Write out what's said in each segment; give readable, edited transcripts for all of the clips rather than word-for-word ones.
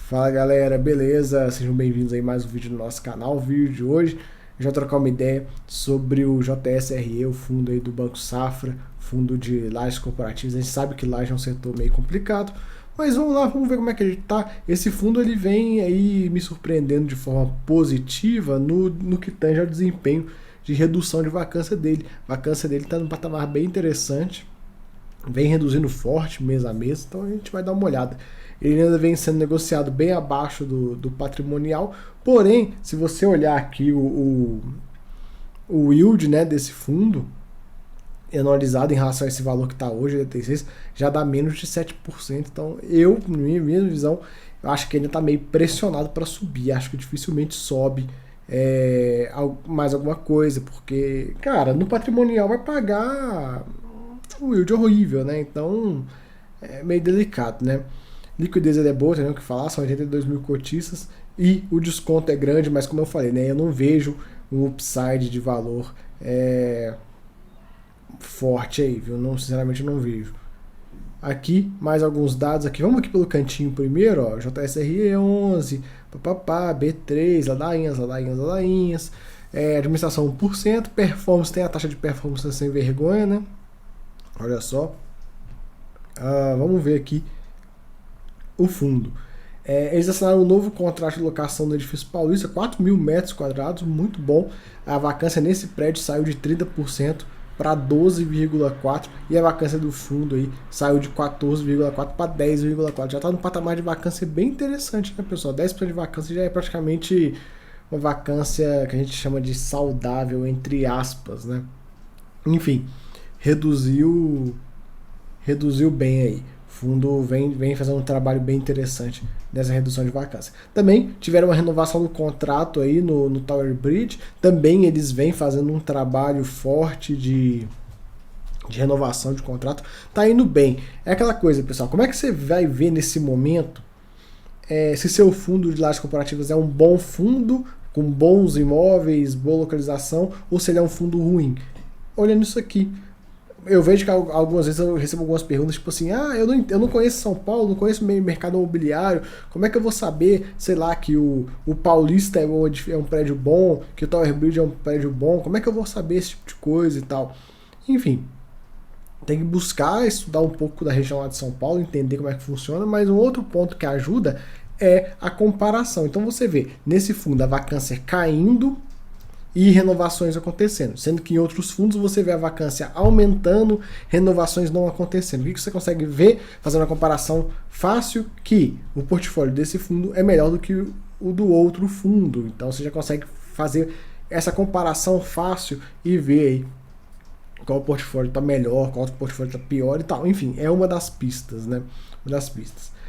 Fala galera, beleza? Sejam bem-vindos aí a mais um vídeo do nosso canal. O vídeo de hoje, a gente vai trocar uma ideia sobre o JSRE, o fundo aí do Banco Safra, fundo de lajes corporativas. A gente sabe que laje é um setor meio complicado, mas vamos lá, vamos ver como é que ele tá. Esse fundo ele vem aí me surpreendendo de forma positiva no que tange ao desempenho de redução de vacância dele. A vacância dele está num patamar bem interessante, vem reduzindo forte mês a mês, então a gente vai dar uma olhada. Ele ainda vem sendo negociado bem abaixo do patrimonial, porém, se você olhar aqui o yield, né, desse fundo, analisado em relação a esse valor que está hoje, 86, já dá menos de 7%. Então, na minha visão, eu acho que ainda está meio pressionado para subir. Acho que dificilmente sobe mais alguma coisa, porque, cara, no patrimonial vai pagar um yield horrível, né? Então, é meio delicado, né? Liquidez é boa, tem o que falar, são 82 mil cotistas e o desconto é grande, mas como eu falei, né, eu não vejo um upside de valor forte aí, viu? Não, sinceramente eu não vejo. Aqui, mais alguns dados aqui. Vamos aqui pelo cantinho primeiro, ó, JSRE 11, papapá, B3, ladainhas. Administração 1%, performance, tem a taxa de performance sem vergonha, né? Olha só. Vamos ver aqui o fundo. Eles assinaram um novo contrato de locação no edifício Paulista, 4 mil metros quadrados, muito bom. A vacância nesse prédio saiu de 30% para 12,4% e a vacância do fundo aí saiu de 14,4% para 10,4%. Já está no patamar de vacância bem interessante, né, pessoal? 10% de vacância já é praticamente uma vacância que a gente chama de saudável, entre aspas, né? Enfim, reduziu bem aí. O fundo vem fazendo um trabalho bem interessante nessa redução de vacância. Também tiveram uma renovação do contrato aí no Tower Bridge. Também eles vêm fazendo um trabalho forte de renovação de contrato. Tá indo bem. É aquela coisa, pessoal. Como é que você vai ver nesse momento se seu fundo de lajes corporativas é um bom fundo, com bons imóveis, boa localização, ou se ele é um fundo ruim? Olhando isso aqui. Eu vejo que algumas vezes eu recebo algumas perguntas, tipo assim, eu não conheço São Paulo, não conheço o mercado imobiliário, como é que eu vou saber, sei lá, que o Paulista é um prédio bom, que o Tower Bridge é um prédio bom, como é que eu vou saber esse tipo de coisa e tal? Enfim, tem que buscar, estudar um pouco da região lá de São Paulo, entender como é que funciona, mas um outro ponto que ajuda é a comparação. Então você vê, nesse fundo a vacância caindo, e renovações acontecendo, sendo que em outros fundos você vê a vacância aumentando, renovações não acontecendo. O que você consegue ver, fazendo uma comparação fácil, que o portfólio desse fundo é melhor do que o do outro fundo. Então você já consegue fazer essa comparação fácil e ver aí qual portfólio está melhor, qual portfólio está pior e tal. Enfim, é uma das pistas, né? Uma das pistas.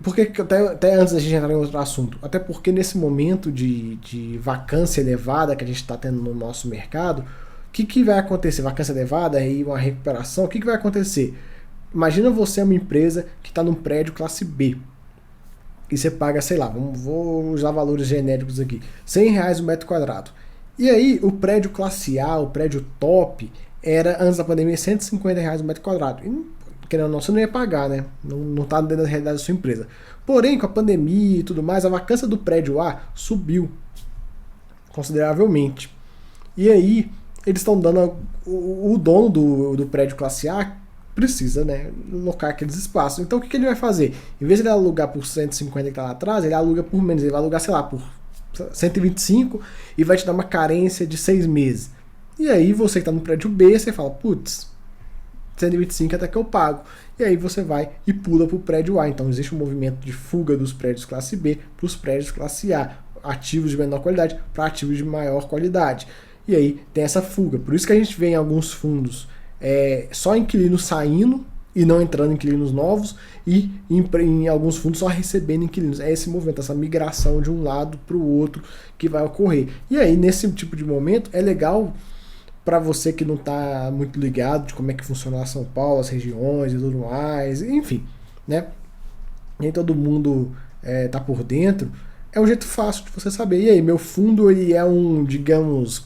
Porque até antes da gente entrar em outro assunto, até porque nesse momento de vacância elevada que a gente está tendo no nosso mercado, o que vai acontecer? Vacância elevada e uma recuperação, o que vai acontecer? Imagina você é uma empresa que está num prédio classe B e você paga, sei lá, vou usar valores genéricos aqui, R$100 o metro quadrado. E aí o prédio classe A, o prédio top, era antes da pandemia R$150 o metro quadrado. Querendo ou não, você não ia pagar, né? Não está dentro da realidade da sua empresa. Porém, com a pandemia e tudo mais, a vacância do prédio A subiu consideravelmente. E aí, eles estão dando... O dono do prédio classe A precisa, né, alocar aqueles espaços. Então, o que ele vai fazer? Em vez de ele alugar por 150 que está lá atrás, ele aluga por menos. Ele vai alugar, sei lá, por 125 e vai te dar uma carência de 6 meses. E aí, você que está no prédio B, você fala, putz, 125 até que eu pago. E aí você vai e pula para o prédio A. Então existe um movimento de fuga dos prédios classe B para os prédios classe A. Ativos de menor qualidade para ativos de maior qualidade. E aí tem essa fuga. Por isso que a gente vê em alguns fundos só inquilinos saindo e não entrando inquilinos novos, e em alguns fundos só recebendo inquilinos. É esse movimento, essa migração de um lado para o outro que vai ocorrer. E aí nesse tipo de momento é legal para você que não está muito ligado de como é que funciona São Paulo, as regiões e tudo mais, enfim, né? Nem todo mundo tá por dentro. É um jeito fácil de você saber. E aí, meu fundo ele é digamos,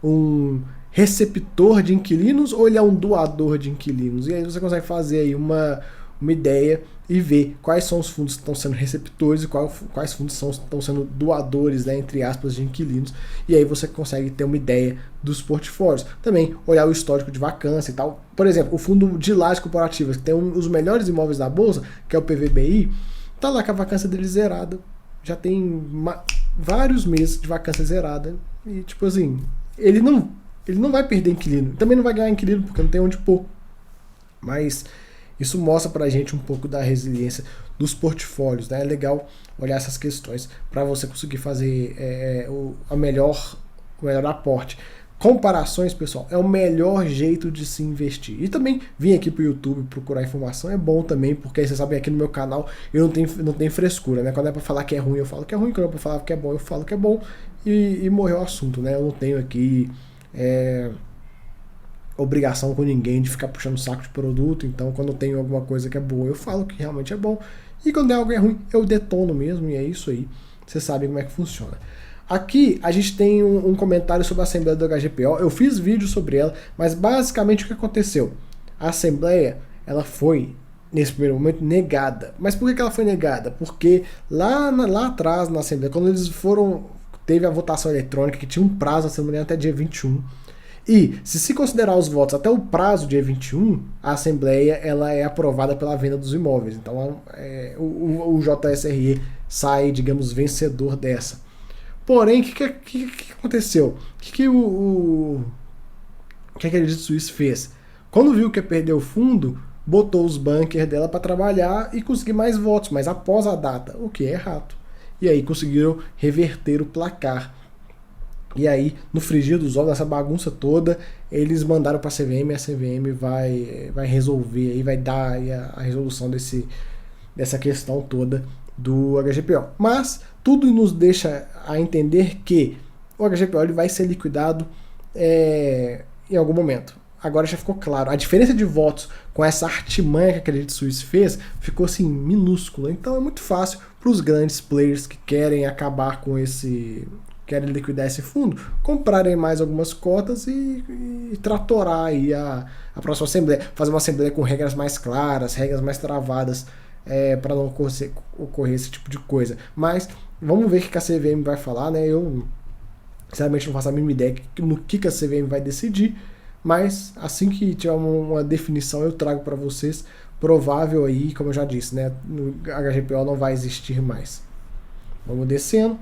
um receptor de inquilinos ou ele é um doador de inquilinos? E aí você consegue fazer aí uma ideia e ver quais são os fundos que estão sendo receptores e quais fundos estão sendo doadores, né, entre aspas, de inquilinos, e aí você consegue ter uma ideia dos portfólios. Também olhar o histórico de vacância e tal. Por exemplo, o fundo de lajes corporativas, que tem os melhores imóveis da bolsa, que é o PVBI, tá lá com a vacância dele zerada. Já tem vários meses de vacância zerada. E tipo assim, ele não vai perder inquilino. Também não vai ganhar inquilino porque não tem onde pôr. Mas isso mostra pra gente um pouco da resiliência dos portfólios, né? É legal olhar essas questões para você conseguir fazer o melhor aporte. Comparações, pessoal, é o melhor jeito de se investir. E também vir aqui pro YouTube procurar informação é bom também, porque aí vocês sabem, aqui no meu canal eu não tenho frescura, né? Quando é pra falar que é ruim, eu falo que é ruim. Quando é pra falar que é bom, eu falo que é bom. E morreu o assunto, né? Eu não tenho aqui obrigação com ninguém de ficar puxando saco de produto. Então, quando eu tenho alguma coisa que é boa, eu falo que realmente é bom. E quando é algo ruim, eu detono mesmo. E é isso aí. Vocês sabem como é que funciona. Aqui a gente tem um comentário sobre a Assembleia do HGPO. Eu fiz vídeo sobre ela, mas basicamente o que aconteceu? A Assembleia, ela foi, nesse primeiro momento, negada. Mas por que ela foi negada? Porque lá atrás, na Assembleia, quando eles teve a votação eletrônica, que tinha um prazo, se não me engano, até dia 21. E, se considerar os votos até o prazo, dia 21, a Assembleia ela é aprovada pela venda dos imóveis. Então, o JSRE sai, digamos, vencedor dessa. Porém, o que aconteceu? O que a Credit Suisse fez? Quando viu que ia perder o fundo, botou os bunkers dela para trabalhar e conseguir mais votos, mas após a data, o que é errado. E aí conseguiram reverter o placar. E aí, no frigir dos ovos, nessa bagunça toda, eles mandaram para a CVM, e a CVM vai resolver, aí vai dar aí a resolução dessa questão toda do HGPO. Mas tudo nos deixa a entender que o HGPO ele vai ser liquidado em algum momento. Agora já ficou claro. A diferença de votos com essa artimanha que a Credit Suisse fez ficou assim minúscula. Então é muito fácil para os grandes players que querem acabar com querem liquidar esse fundo, comprarem mais algumas cotas e tratorar aí a próxima Assembleia. Fazer uma Assembleia com regras mais claras, regras mais travadas, para não ocorrer esse tipo de coisa. Mas vamos ver o que a CVM vai falar, né? Eu sinceramente não faço a mínima ideia no que a CVM vai decidir, mas assim que tiver uma definição eu trago para vocês. Provável aí, como eu já disse, né? No HGPO não vai existir mais. Vamos descendo.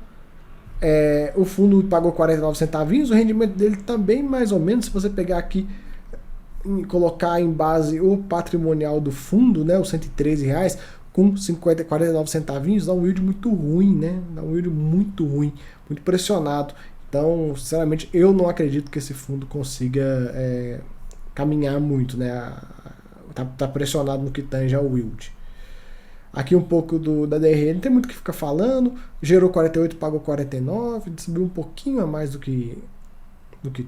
O fundo pagou 49 centavinhos, o rendimento dele também mais ou menos, se você pegar aqui e colocar em base o patrimonial do fundo, né, os R$113, com 49 centavinhos, dá um yield muito ruim, né, dá um yield muito ruim, muito pressionado. Então, sinceramente, eu não acredito que esse fundo consiga caminhar muito, né, tá pressionado no que tange ao yield. Aqui um pouco da DRE, não tem muito o que ficar falando. Gerou 48, pagou 49, subiu um pouquinho a mais do que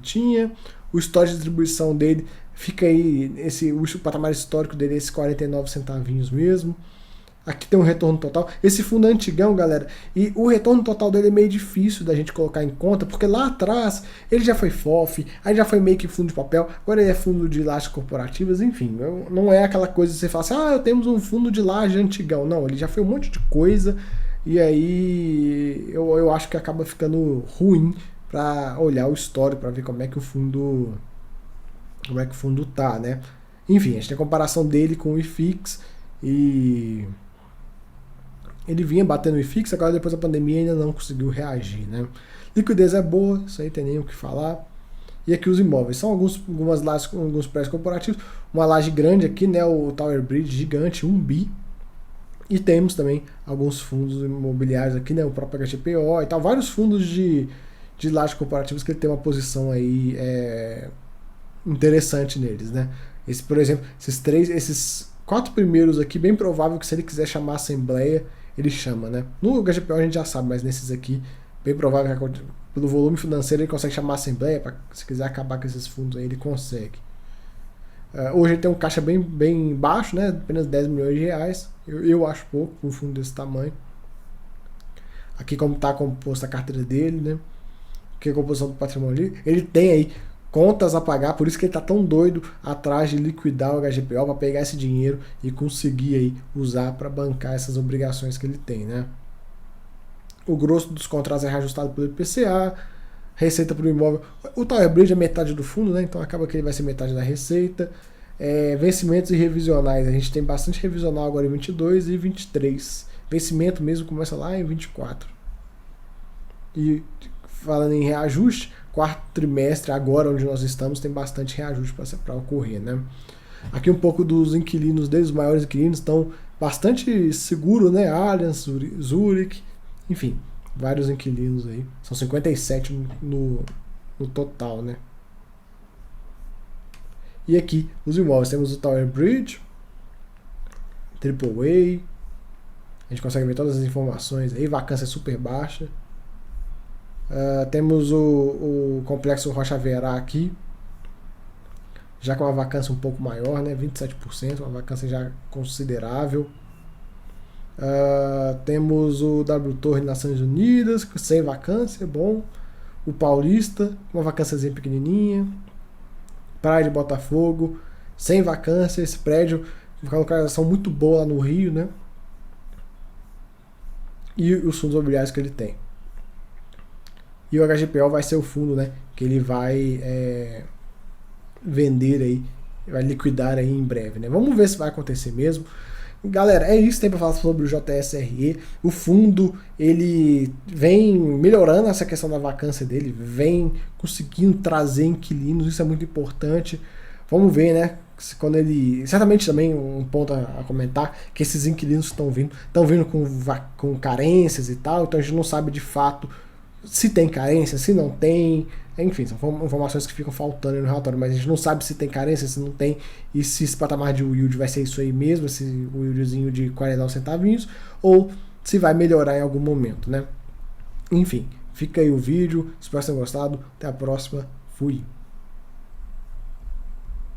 tinha. O histórico de distribuição dele fica aí, o patamar histórico dele é esses 49 centavinhos mesmo. Aqui tem um retorno total. Esse fundo é antigão, galera, e o retorno total dele é meio difícil da gente colocar em conta, porque lá atrás ele já foi FOF, aí já foi meio que fundo de papel, agora ele é fundo de lajes corporativas, enfim, não é aquela coisa que você fala assim, temos um fundo de laje antigão. Não, ele já foi um monte de coisa, e aí eu acho que acaba ficando ruim para olhar o histórico, para ver como é que o fundo tá, né? Enfim, a gente tem a comparação dele com o IFIX, e ele vinha batendo o IFIX, agora depois da pandemia ainda não conseguiu reagir, né? Liquidez é boa, isso aí tem nem o que falar. E aqui os imóveis, são algumas lajes, alguns prédios corporativos, uma laje grande aqui, né, o Tower Bridge gigante, 1 bi. E temos também alguns fundos imobiliários aqui, né, o próprio HGPO e tal, vários fundos de lajes corporativos que ele tem uma posição aí interessante neles, né? Esse, por exemplo, esses 4 primeiros aqui, bem provável que se ele quiser chamar a Assembleia, ele chama, né? No HGPO a gente já sabe, mas nesses aqui, bem provável que pelo volume financeiro ele consegue chamar a Assembleia, se quiser acabar com esses fundos aí, ele consegue. Hoje ele tem um caixa bem baixo, né? Apenas 10 milhões de reais. Eu acho pouco um fundo desse tamanho. Aqui como está composta a carteira dele, né? Que é a composição do patrimônio dele. Ele tem aí contas a pagar, por isso que ele está tão doido atrás de liquidar o HGPO para pegar esse dinheiro e conseguir aí usar para bancar essas obrigações que ele tem, né? O grosso dos contratos é reajustado pelo IPCA, receita por imóvel. O Tower Bridge é metade do fundo, né? Então acaba que ele vai ser metade da receita. Vencimentos e revisionais. A gente tem bastante revisional agora em 22 e 23. Vencimento mesmo começa lá em 24. E falando em reajuste, quarto trimestre, agora onde nós estamos, tem bastante reajuste para ocorrer, né? Aqui um pouco dos inquilinos deles, os maiores inquilinos estão bastante seguros, né? Allianz, Zurich, enfim, vários inquilinos aí. São 57 no total, né? E aqui, os imóveis, temos o Tower Bridge, AAA, a gente consegue ver todas as informações aí, vacância super baixa. Temos o complexo Rocha Verá aqui, já com uma vacância um pouco maior, né, 27%, uma vacância já considerável. Temos o W Torre Nações Unidas, sem vacância, bom. O Paulista, uma vacânciazinha pequenininha. Praia de Botafogo, sem vacância. Esse prédio, uma localização muito boa lá no Rio, né? E os fundos imobiliários que ele tem. E o HGPO vai ser o fundo, né, que ele vai vender aí, vai liquidar aí em breve, né? Vamos ver se vai acontecer mesmo. Galera, é isso que tem para falar sobre o JSRE. O fundo, ele vem melhorando essa questão da vacância dele, vem conseguindo trazer inquilinos, isso é muito importante. Vamos ver, né? Quando ele. Certamente também um ponto a comentar, que esses inquilinos estão vindo com carências e tal, então a gente não sabe de fato se tem carência, se não tem. Enfim, são informações que ficam faltando no relatório, mas a gente não sabe se tem carência, se não tem, e se esse patamar de yield vai ser isso aí mesmo, esse yieldzinho de 49 centavinhos, ou se vai melhorar em algum momento, né? Enfim, fica aí o vídeo, espero que tenham gostado, até a próxima, fui!